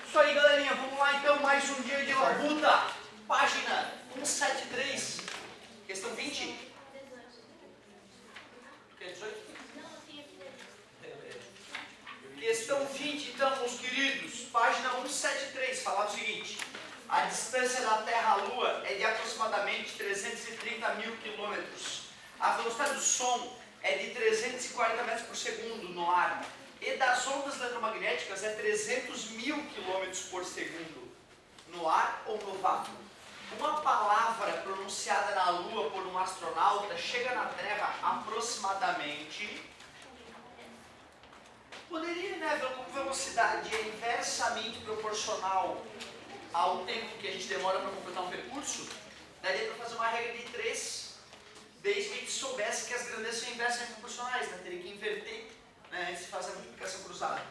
Isso aí, galerinha. Vamos lá, então. Mais um dia de labuta. Página 173. Questão 20. Quer 18? Beleza. Questão 20, então, meus queridos. Página 173. Fala o seguinte. A distância da Terra à Lua é de aproximadamente 330 mil quilômetros. A velocidade do som é de 340 metros por segundo no ar. E das ondas eletromagnéticas é 300 mil quilômetros por segundo no ar ou no vácuo. Uma palavra pronunciada na Lua por um astronauta chega na Terra aproximadamente... Poderia, né, ver como velocidade é inversamente proporcional ao tempo que a gente demora para completar um percurso. Daria para fazer uma regra de 3, desde que a gente soubesse que as grandezas são inversamente proporcionais, né? Teria que inverter, né, se fazer a multiplicação cruzada.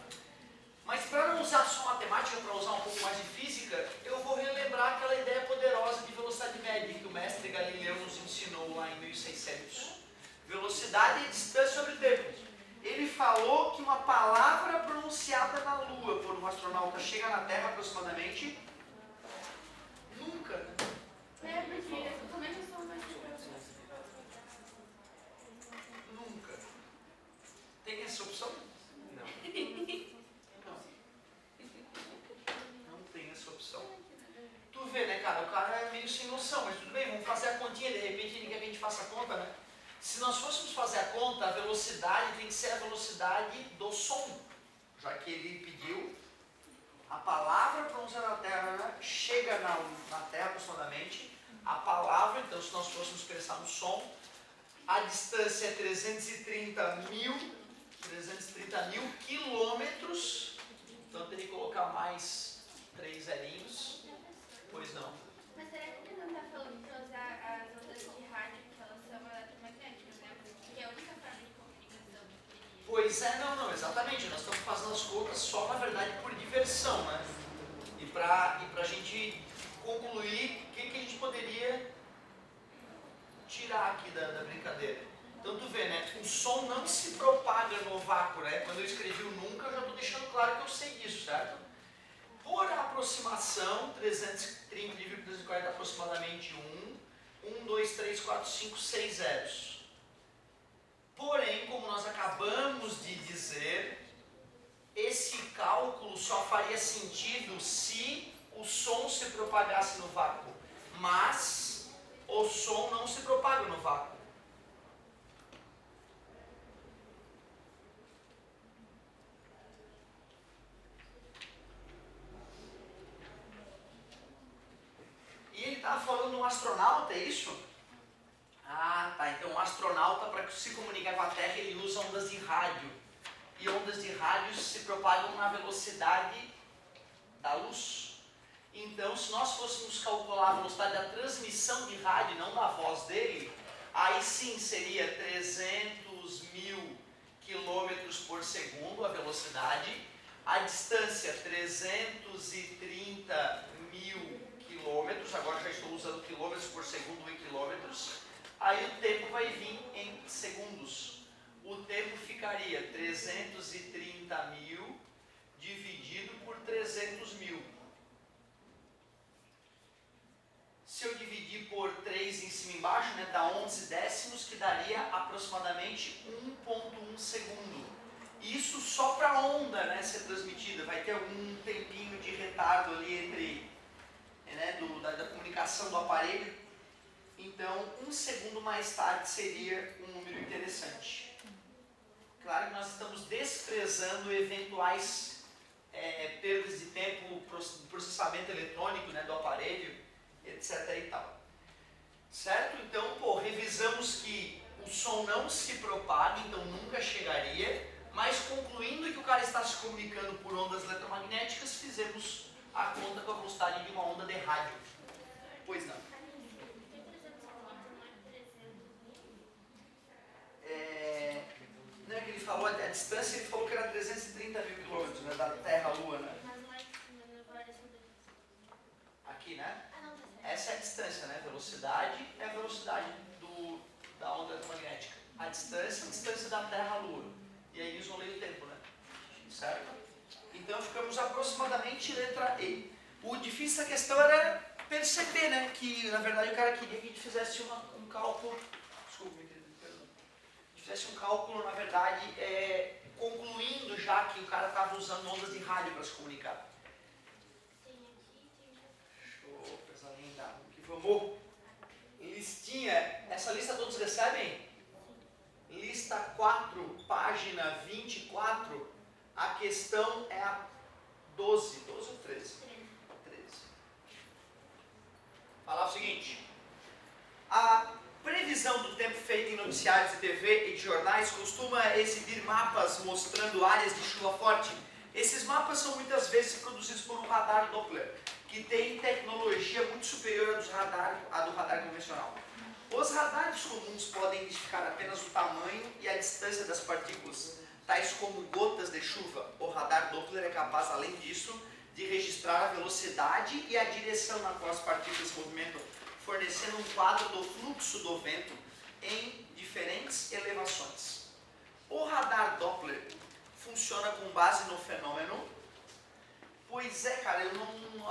Mas para não usar só matemática, para usar um pouco mais de física, eu vou relembrar aquela ideia poderosa de velocidade média que o mestre Galileu nos ensinou lá em 1600. Velocidade e distância sobre tempo. Ele falou que uma palavra pronunciada na Lua por um astronauta chega na Terra aproximadamente... Nunca, né? É, porque totalmente eu sou mais Nunca. Tem essa opção? Não. Não tem essa opção. Tu vê, né, cara? O cara é meio sem noção, mas tudo bem, vamos fazer a continha. De repente ele quer que a gente faça a conta, né? Se nós fôssemos fazer a conta, a velocidade tem que ser a velocidade do som. Já que ele pediu, a palavra pronunciada na Terra chega na Terra aproximadamente. A palavra, então, se nós fôssemos pensar no som, a distância é 330 mil quilômetros. Então, teria que colocar mais 3 zerinhos. Pois não. Mas será que ele não está falando para usar as ondas de rádio, que elas são eletromagnéticas, né? Que é a única forma de comunicação que teria. Pois é, não, exatamente. Nós estamos fazendo as contas só, na verdade, por diversão, né? E para a gente concluir o que a gente poderia tirar aqui da brincadeira. Então, tu vê, né? O som não se propaga no vácuo, né? Quando eu escrevi o nunca, eu já estou deixando claro que eu sei disso, certo? Por aproximação, 330,340 aproximadamente 1, 2, 3, 4, 5, 6 zeros. Porém, como nós acabamos de dizer, esse cálculo só faria sentido se o som se propagasse no vácuo. Mas o som não se propaga no vácuo. E ele estava falando de um astronauta, é isso? Ah, tá. Então, um astronauta, para se comunicar com a Terra, ele usa ondas de rádio. E ondas de rádio se propagam na velocidade da luz. Então, se nós fôssemos calcular a velocidade da transmissão de rádio, não da voz dele, aí sim seria 300 mil quilômetros por segundo a velocidade. A distância, 330 mil quilômetros. Agora já estou usando quilômetros por segundo em quilômetros. Aí o tempo vai vir em segundos. O tempo ficaria 330 mil dividido por 300 mil. Se eu dividir por 3 em cima e embaixo, né, dá 11 décimos, que daria aproximadamente 1,1 segundo. Isso só para a onda, né, ser transmitida. Vai ter algum tempinho de retardo ali entre, né, da comunicação do aparelho. Então, 1 segundo mais tarde seria um número interessante. Claro que nós estamos desprezando eventuais perdas de tempo, processamento eletrônico, né, do aparelho, etc. e tal. Certo? Então, revisamos que o som não se propaga, então nunca chegaria, mas concluindo que o cara está se comunicando por ondas eletromagnéticas, fizemos a conta com a velocidade de uma onda de rádio. Pois não. Não é que ele falou, a distância, ele falou que era 330 mil quilômetros, né, da Terra à Lua, né? Aqui, né? Essa é a distância, né? Velocidade é a velocidade da onda eletromagnética. A distância da Terra à Lua. E aí isolei o tempo, né? Certo? Então ficamos aproximadamente letra E. O difícil da questão era perceber, né, que na verdade o cara queria que a gente fizesse um cálculo, desculpa, perdão, a gente fizesse um cálculo, na verdade, concluindo já que o cara estava usando ondas de rádio para se comunicar. Deixa eu pensar em dar que vamos. Listinha, essa lista todos recebem? Lista 4, página 24, a questão é a 12 ou 13? 13. Falar o seguinte, a previsão do tempo feita em noticiários de TV e de jornais costuma exibir mapas mostrando áreas de chuva forte. Esses mapas são muitas vezes produzidos por um radar Doppler, que tem tecnologia muito superior à do radar convencional. Os radares comuns podem identificar apenas o tamanho e a distância das partículas, tais como gotas de chuva. O radar Doppler é capaz, além disso, de registrar a velocidade e a direção na qual as partículas se movimentam, fornecendo um quadro do fluxo do vento em diferentes elevações. O radar Doppler funciona com base no fenômeno. Pois é, cara,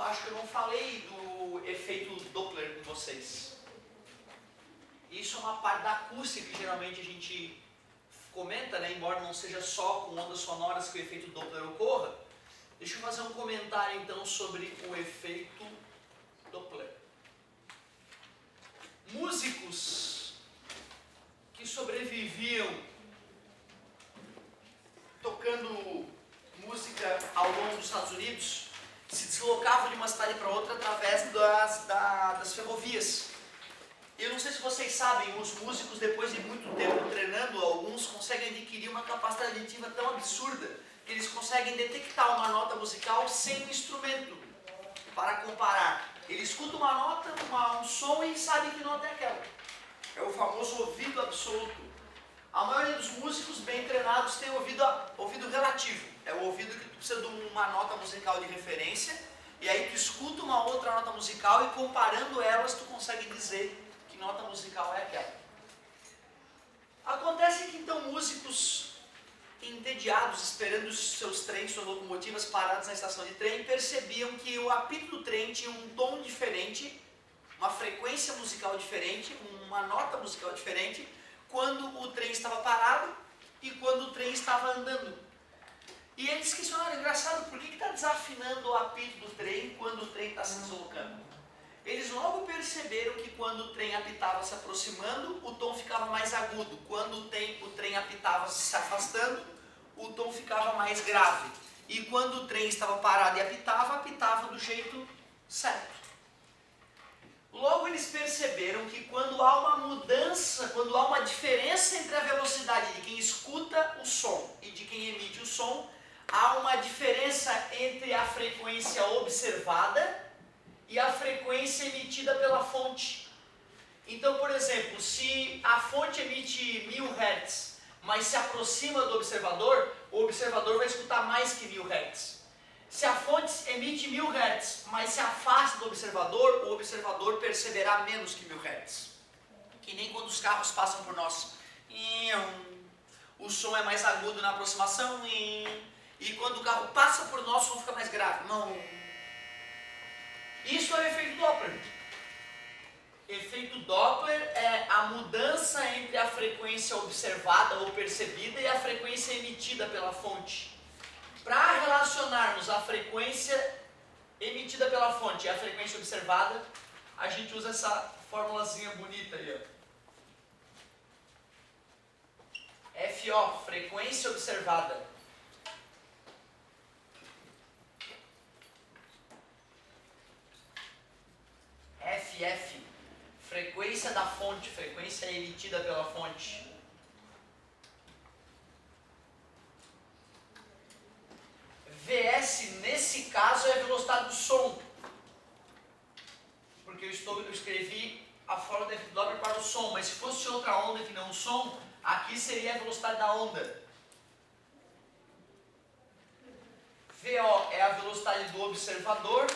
acho que eu não falei do efeito Doppler com vocês. Isso é uma parte da acústica que geralmente a gente comenta, né? Embora não seja só com ondas sonoras que o efeito Doppler ocorra. Deixa eu fazer um comentário então sobre o efeito Doppler. Músicos que sobreviviam tocando música ao longo dos Estados Unidos se deslocavam de uma cidade para outra através das ferrovias. Eu não sei se vocês sabem, os músicos, depois de muito tempo treinando, alguns conseguem adquirir uma capacidade auditiva tão absurda que eles conseguem detectar uma nota musical sem um instrumento para comparar. Ele escuta uma nota, um som e sabe que nota é aquela. É o famoso ouvido absoluto. A maioria dos músicos bem treinados tem ouvido relativo. É o ouvido que tu precisa de uma nota musical de referência e aí tu escuta uma outra nota musical e comparando elas tu consegue dizer que nota musical é aquela. Acontece que então músicos entediados, esperando os seus trens, suas locomotivas paradas na estação de trem, percebiam que o apito do trem tinha um tom diferente, uma frequência musical diferente, uma nota musical diferente, quando o trem estava parado e quando o trem estava andando. E eles questionaram, engraçado, por que está desafinando o apito do trem quando o trem está se deslocando? Eles logo perceberam que quando o trem apitava se aproximando, o tom ficava mais agudo. Quando o trem apitava se afastando, o tom ficava mais grave. E quando o trem estava parado e apitava do jeito certo. Logo eles perceberam que quando há uma mudança, quando há uma diferença entre a velocidade de quem escuta o som e de quem emite o som, há uma diferença entre a frequência observada e a frequência emitida pela fonte. Então, por exemplo, se a fonte emite 1000 Hz, mas se aproxima do observador, o observador vai escutar mais que 1000 Hz. Se a fonte emite 1000 Hz, mas se afasta do observador, o observador perceberá menos que 1000 Hz. Que nem quando os carros passam por nós. O som é mais agudo na aproximação e quando o carro passa por nós, o som fica mais grave. Isso é o efeito Doppler. Efeito Doppler é a mudança entre a frequência observada ou percebida e a frequência emitida pela fonte. Para relacionarmos a frequência emitida pela fonte e a frequência observada, a gente usa essa formulazinha bonita aí, ó. FO, frequência observada. FF, frequência da fonte, frequência emitida pela fonte. VS, nesse caso, é a velocidade do som. Porque eu escrevi a fórmula de Doppler para o som, mas se fosse outra onda que não o som, aqui seria a velocidade da onda. VO é a velocidade do observador.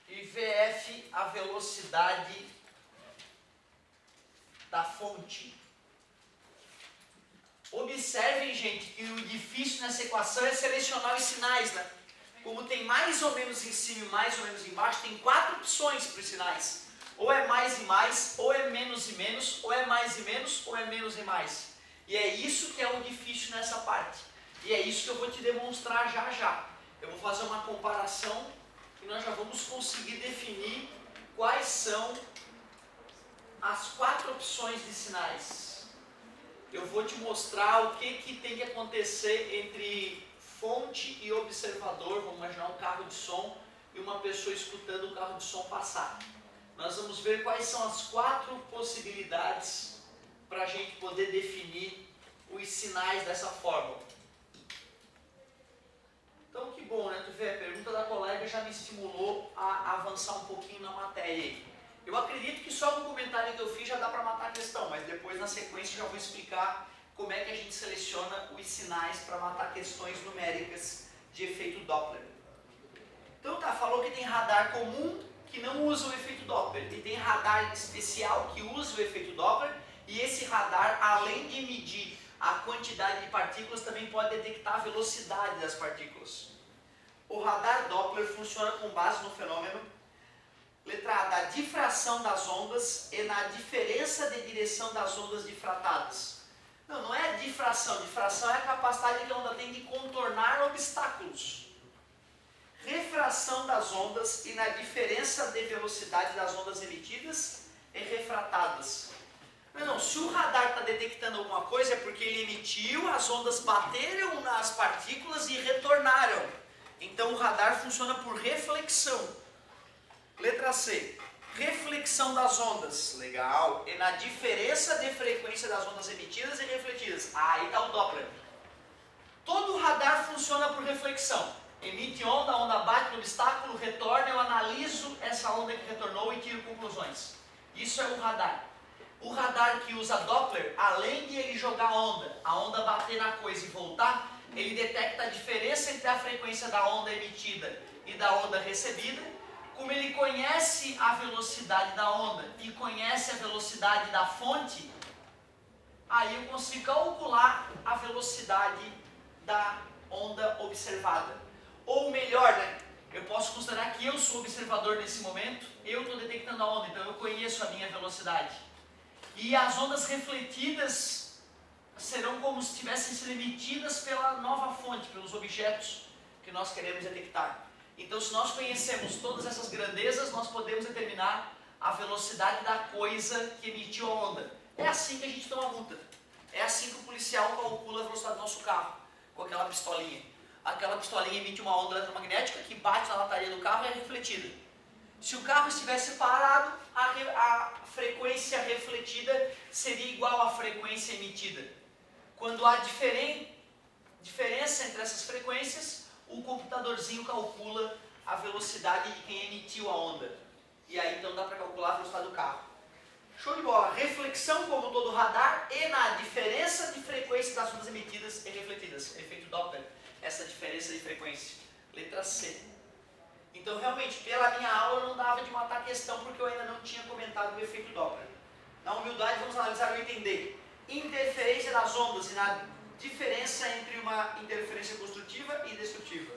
E VF, a velocidade da fonte. Observem, gente, que o difícil nessa equação é selecionar os sinais, né? Como tem mais ou menos em cima e mais ou menos embaixo, tem 4 opções para os sinais. Ou é mais e mais, ou é menos e menos, ou é mais e menos, ou é menos e mais. E é isso que é o difícil nessa parte. E é isso que eu vou te demonstrar já já. Eu vou fazer uma comparação e nós já vamos conseguir definir quais são as 4 opções de sinais. Eu vou te mostrar o que tem que acontecer entre fonte e observador. Vamos imaginar um carro de som e uma pessoa escutando o carro de som passar. Nós vamos ver quais são as 4 possibilidades para a gente poder definir os sinais dessa fórmula. Então que bom, né? Tu vê, a pergunta da colega já me estimulou a avançar um pouquinho na matéria aí. Eu acredito que só no comentário que eu fiz já dá para matar a questão, mas depois na sequência já vou explicar como é que a gente seleciona os sinais para matar questões numéricas de efeito Doppler. Então tá, falou que tem radar comum que não usa o efeito Doppler, e tem radar especial que usa o efeito Doppler, e esse radar, além de medir a quantidade de partículas, também pode detectar a velocidade das partículas. O radar Doppler funciona com base no fenômeno, letra A, da difração das ondas e na diferença de direção das ondas difratadas. Não é difração. Difração é a capacidade que a onda tem de contornar obstáculos. Refração das ondas e na diferença de velocidade das ondas emitidas e refratadas. Não, se o radar está detectando alguma coisa é porque ele emitiu, as ondas bateram nas partículas e retornaram. Então o radar funciona por reflexão. Letra C. Reflexão das ondas. Legal. E na diferença de frequência das ondas emitidas e refletidas. Aí está o Doppler. Todo radar funciona por reflexão. Emite onda, a onda bate no obstáculo, retorna, eu analiso essa onda que retornou e tiro conclusões. Isso é o radar. O radar que usa Doppler, além de ele jogar a onda bater na coisa e voltar, ele detecta a diferença entre a frequência da onda emitida e da onda recebida. Como ele conhece a velocidade da onda e conhece a velocidade da fonte, aí eu consigo calcular a velocidade da onda observada. Ou melhor, né? Eu posso considerar que eu sou observador nesse momento, eu estou detectando a onda, então eu conheço a minha velocidade. E as ondas refletidas serão como se tivessem sido emitidas pela nova fonte, pelos objetos que nós queremos detectar. Então, se nós conhecemos todas essas grandezas, nós podemos determinar a velocidade da coisa que emitiu a onda. É assim que a gente toma multa. É assim que o policial calcula a velocidade do nosso carro, com aquela pistolinha. Aquela pistolinha emite uma onda eletromagnética que bate na lataria do carro e é refletida. Se o carro estivesse parado, a frequência refletida seria igual à frequência emitida. Quando há diferença entre essas frequências, o computadorzinho calcula a velocidade de quem emitiu a onda. E aí então dá para calcular a velocidade do carro. Show de bola! Reflexão como todo radar e na diferença de frequência das ondas emitidas e refletidas. Efeito Doppler, essa diferença de frequência. Letra C. Então realmente, pela minha aula não dava de matar a questão porque eu ainda não tinha comentado o efeito Doppler. Na humildade vamos analisar o item D. Interferência das ondas e na diferença entre uma interferência construtiva e destrutiva.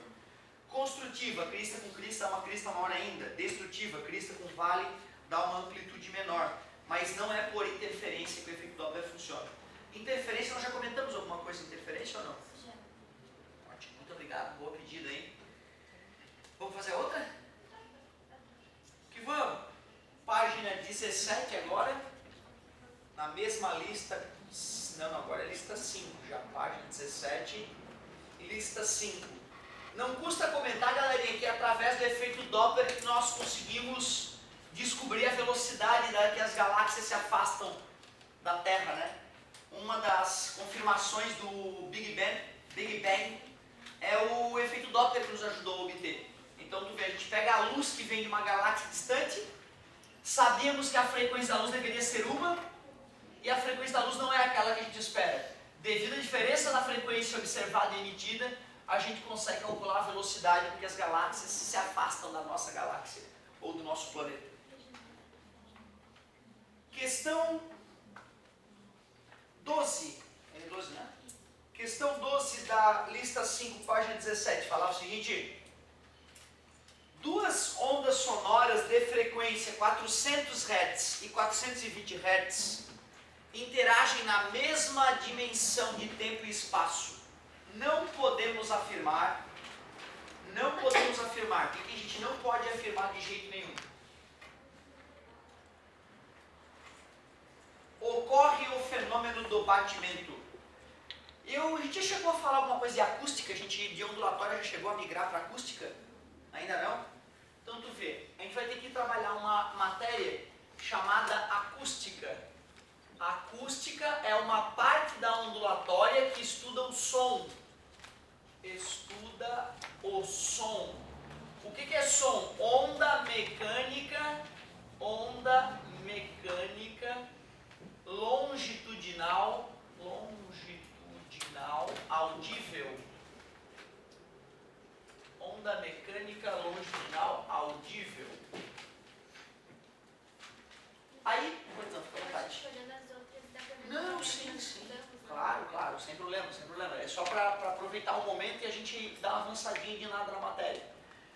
Construtiva, crista com crista, uma crista maior ainda. Destrutiva, crista com vale, dá uma amplitude menor. Mas não é por interferência que o efeito Doppler funciona. Interferência, nós já comentamos alguma coisa de interferência ou não? Já. Ótimo, muito obrigado, boa pedida, hein? Vamos fazer outra? Que vamos! Página 17 agora, na mesma lista, não, agora é lista 5 já, página 17, lista 5. Não custa comentar, galerinha, que é através do efeito Doppler que nós conseguimos descobrir a velocidade da que as galáxias se afastam da Terra, né? Uma das confirmações do Big Bang é o efeito Doppler que nos ajudou a obter. Então, tu vê, a gente pega a luz que vem de uma galáxia distante, sabíamos que a frequência da luz deveria ser uma, e a frequência da luz não é aquela que a gente espera. Devido à diferença da frequência observada e emitida, a gente consegue calcular a velocidade porque as galáxias se afastam da nossa galáxia, ou do nosso planeta. Questão a lista 5, página 17, falava o seguinte: duas ondas sonoras de frequência 400 Hz e 420 Hz interagem na mesma dimensão de tempo e espaço. Não podemos afirmar, porque a gente não pode afirmar de jeito nenhum. Ocorre o fenômeno do batimento. A gente já chegou a falar alguma coisa de acústica, a gente de ondulatória já chegou a migrar para acústica? Ainda não? Então tu vê, a gente vai ter que trabalhar uma matéria chamada acústica. A acústica é uma parte da ondulatória que estuda o som. Estuda o som. O que é som? Onda mecânica longitudinal audível. Onda mecânica longitudinal audível. Aí, portanto, fica à vontade. Não, sim. Claro, sem problema. É só para aproveitar o momento e a gente dar uma avançadinha de nada na matéria.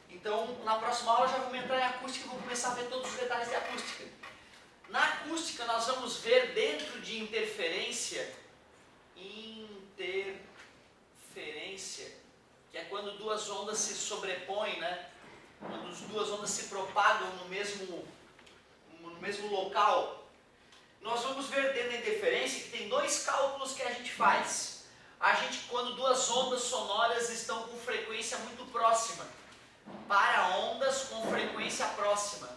Então, na próxima aula já vamos entrar em acústica e vamos começar a ver todos os detalhes de acústica. Na acústica nós vamos ver dentro de interferência, que é quando duas ondas se sobrepõem, né? Quando as duas ondas se propagam no mesmo local. Nós vamos ver dentro da interferência que tem dois cálculos que a gente faz. Quando duas ondas sonoras estão com frequência muito próxima, para ondas com frequência próxima.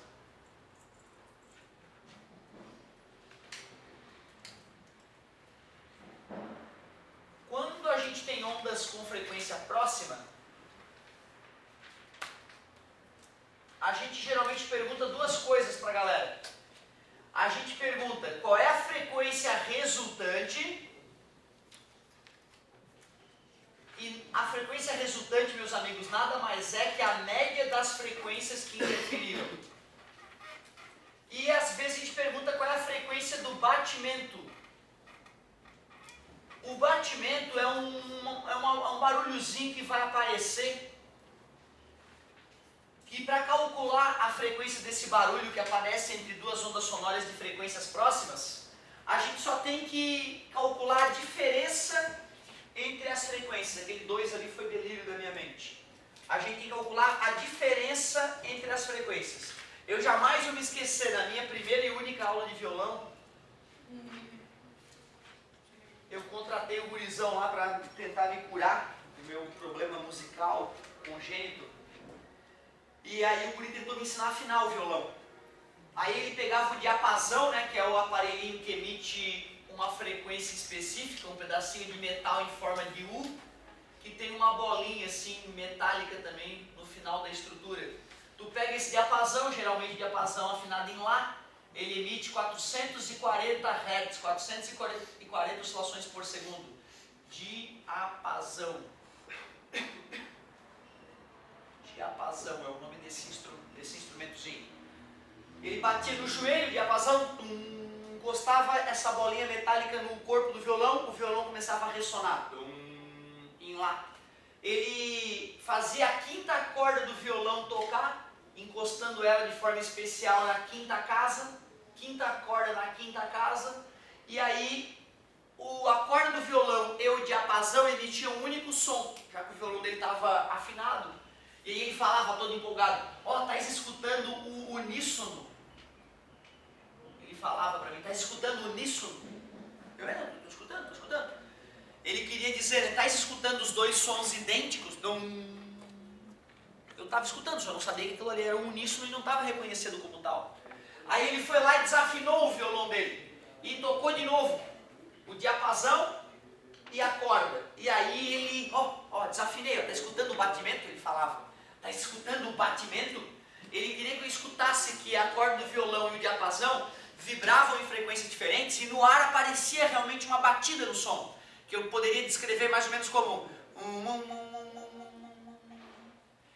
Quando a gente tem ondas com frequência próxima, a gente geralmente pergunta duas coisas para a galera. A gente pergunta qual é a frequência resultante. E a frequência resultante, meus amigos, nada mais é que a média das frequências que interferiram. E às vezes a gente pergunta qual é a frequência do batimento. O batimento é um barulhozinho que vai aparecer, que para calcular a frequência desse barulho que aparece entre duas ondas sonoras de frequências próximas, a gente só tem que calcular a diferença entre as frequências. Aquele 2 ali foi delírio da minha mente. A gente tem que calcular a diferença entre as frequências. Eu jamais vou me esquecer, na minha primeira e única aula de violão, eu contratei o gurizão lá para tentar me curar do meu problema musical congênito. E aí o guri tentou me ensinar a afinar o violão. Aí ele pegava o diapasão, né, que é o aparelhinho que emite uma frequência específica, um pedacinho de metal em forma de U, que tem uma bolinha assim metálica também no final da estrutura. Tu pega esse diapasão, geralmente diapasão afinado em Lá, ele emite 440 Hz, 440 oscilações por segundo. Diapasão. Diapasão é o nome desse instrumentozinho. Ele batia no joelho, diapasão, encostava essa bolinha metálica no corpo do violão, o violão começava a ressonar. Em Lá. Ele fazia a quinta corda do violão tocar, encostando ela de forma especial na quinta corda na quinta casa, e aí a corda do violão e o diapasão emitiam um único som, já que o violão dele estava afinado. E aí ele falava todo empolgado: ó, estás escutando o uníssono? Ele falava para mim: estás escutando o uníssono? Eu estou escutando. Ele queria dizer: estás escutando os dois sons idênticos? Não. Eu estava escutando, só não sabia que aquilo ali era um uníssono e não estava reconhecendo como tal. Aí ele foi lá e desafinou o violão dele e tocou de novo o diapasão e a corda. E aí ele, desafinei, está escutando o batimento? Ele falava: está escutando o batimento? Ele queria que eu escutasse que a corda do violão e o diapasão vibravam em frequências diferentes e no ar aparecia realmente uma batida no som, que eu poderia descrever mais ou menos como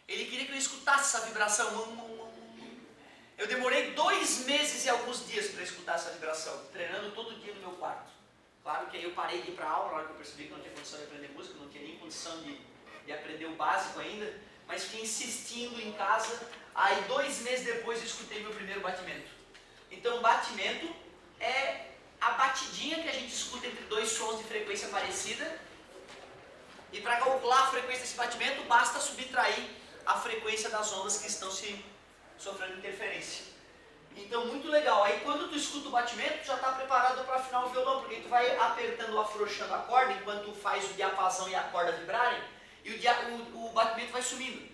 ele queria que eu escutasse essa vibração. Eu demorei 2 meses e alguns dias para escutar essa vibração, treinando todo dia no meu quarto. Claro que aí eu parei de ir para aula, na hora que eu percebi que não tinha condição de aprender música, não tinha nem condição de aprender o básico ainda, mas fiquei insistindo em casa. Aí 2 meses depois eu escutei meu primeiro batimento. Então batimento é a batidinha que a gente escuta entre 2 sons de frequência parecida, e para calcular a frequência desse batimento basta subtrair a frequência das ondas que estão sofrendo interferência. Então muito legal, aí quando tu escuta o batimento, tu já está preparado para afinar o violão, porque tu vai apertando ou afrouxando a corda enquanto faz o diapasão e a corda vibrarem, e o batimento vai sumindo.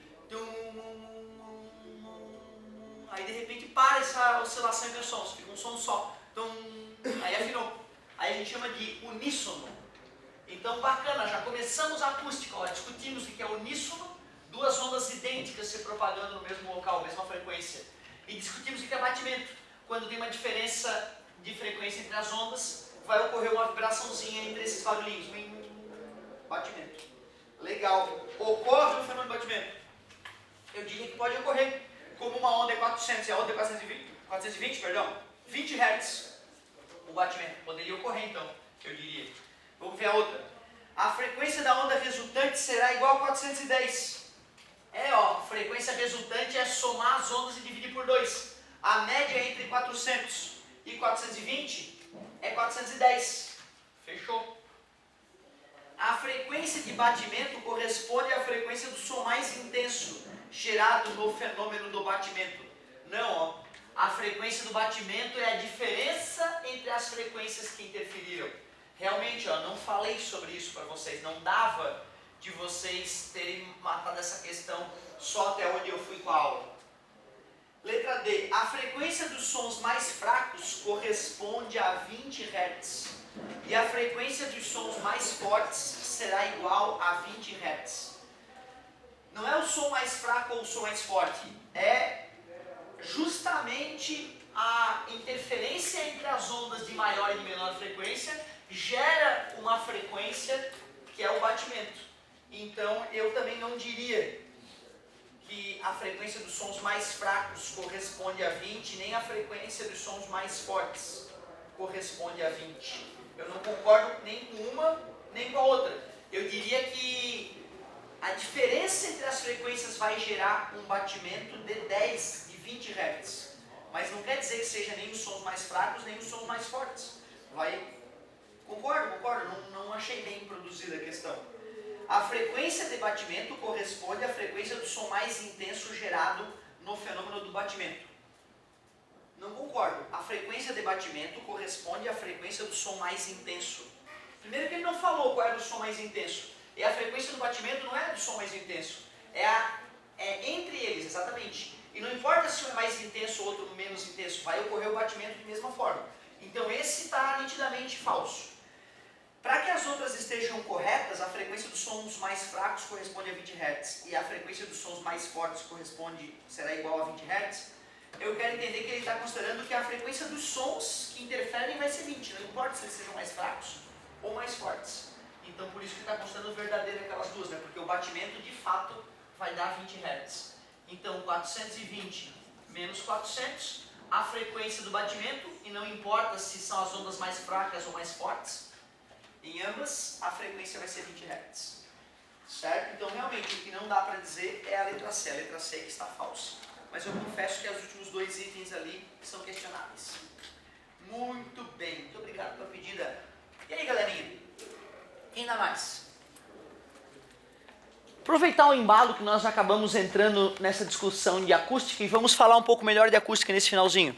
Aí de repente para essa oscilação entre os sons, fica um som só. Aí afinou. Aí a gente chama de uníssono. Então bacana, já começamos a acústica, ó, discutimos o que é uníssono, 2 ondas idênticas se propagando no mesmo local, mesma frequência. E discutimos o que é batimento. Quando tem uma diferença de frequência entre as ondas, vai ocorrer uma vibraçãozinha entre esses barulhinhos. Batimento. Legal. Ocorre no fenômeno de batimento? Eu diria que pode ocorrer. Como uma onda é 400 e a outra é 20 Hz. O batimento poderia ocorrer então, eu diria. Vamos ver a outra. A frequência da onda resultante será igual a 410. A frequência resultante é somar as ondas e dividir por 2. A média entre 400 e 420 é 410. Fechou? A frequência de batimento corresponde à frequência do som mais intenso, gerado no fenômeno do batimento. Não, a frequência do batimento é a diferença entre as frequências que interferiram. Realmente, não falei sobre isso para vocês, não dava de vocês terem matado essa questão só até onde eu fui com a aula. Letra D. A frequência dos sons mais fracos corresponde a 20 Hz. E a frequência dos sons mais fortes será igual a 20 Hz. Não é o som mais fraco ou o som mais forte. É justamente a interferência entre as ondas de maior e de menor frequência gera uma frequência que é o batimento. Então, eu também não diria que a frequência dos sons mais fracos corresponde a 20, nem a frequência dos sons mais fortes corresponde a 20. Eu não concordo nem com uma, nem com a outra. Eu diria que a diferença entre as frequências vai gerar um batimento de 10, de 20 Hz. Mas não quer dizer que seja nem os sons mais fracos, nem os sons mais fortes. Concordo, não achei bem produzida a questão. A frequência de batimento corresponde à frequência do som mais intenso gerado no fenômeno do batimento. Não concordo. A frequência de batimento corresponde à frequência do som mais intenso. Primeiro que ele não falou qual era o som mais intenso. E a frequência do batimento não é do som mais intenso. É entre eles, exatamente. E não importa se um é mais intenso ou outro menos intenso, vai ocorrer o batimento de mesma forma. Então esse está nitidamente falso. Para que as outras estejam corretas, a frequência dos sons mais fracos corresponde a 20 Hz e a frequência dos sons mais fortes será igual a 20 Hz, eu quero entender que ele está considerando que a frequência dos sons que interferem vai ser 20, não importa se eles sejam mais fracos ou mais fortes. Então por isso que está considerando verdadeiro aquelas duas, né? Porque o batimento de fato vai dar 20 Hz. Então 420 menos 400, a frequência do batimento, e não importa se são as ondas mais fracas ou mais fortes, em ambas a frequência vai ser 20 Hz. Certo? Então realmente o que não dá para dizer é a letra C que está falsa. Mas eu confesso que os últimos 2 itens ali são questionáveis. Muito bem, muito obrigado pela pedida. E aí galerinha, ainda mais. Aproveitar o embalo que nós acabamos entrando nessa discussão de acústica e vamos falar um pouco melhor de acústica nesse finalzinho.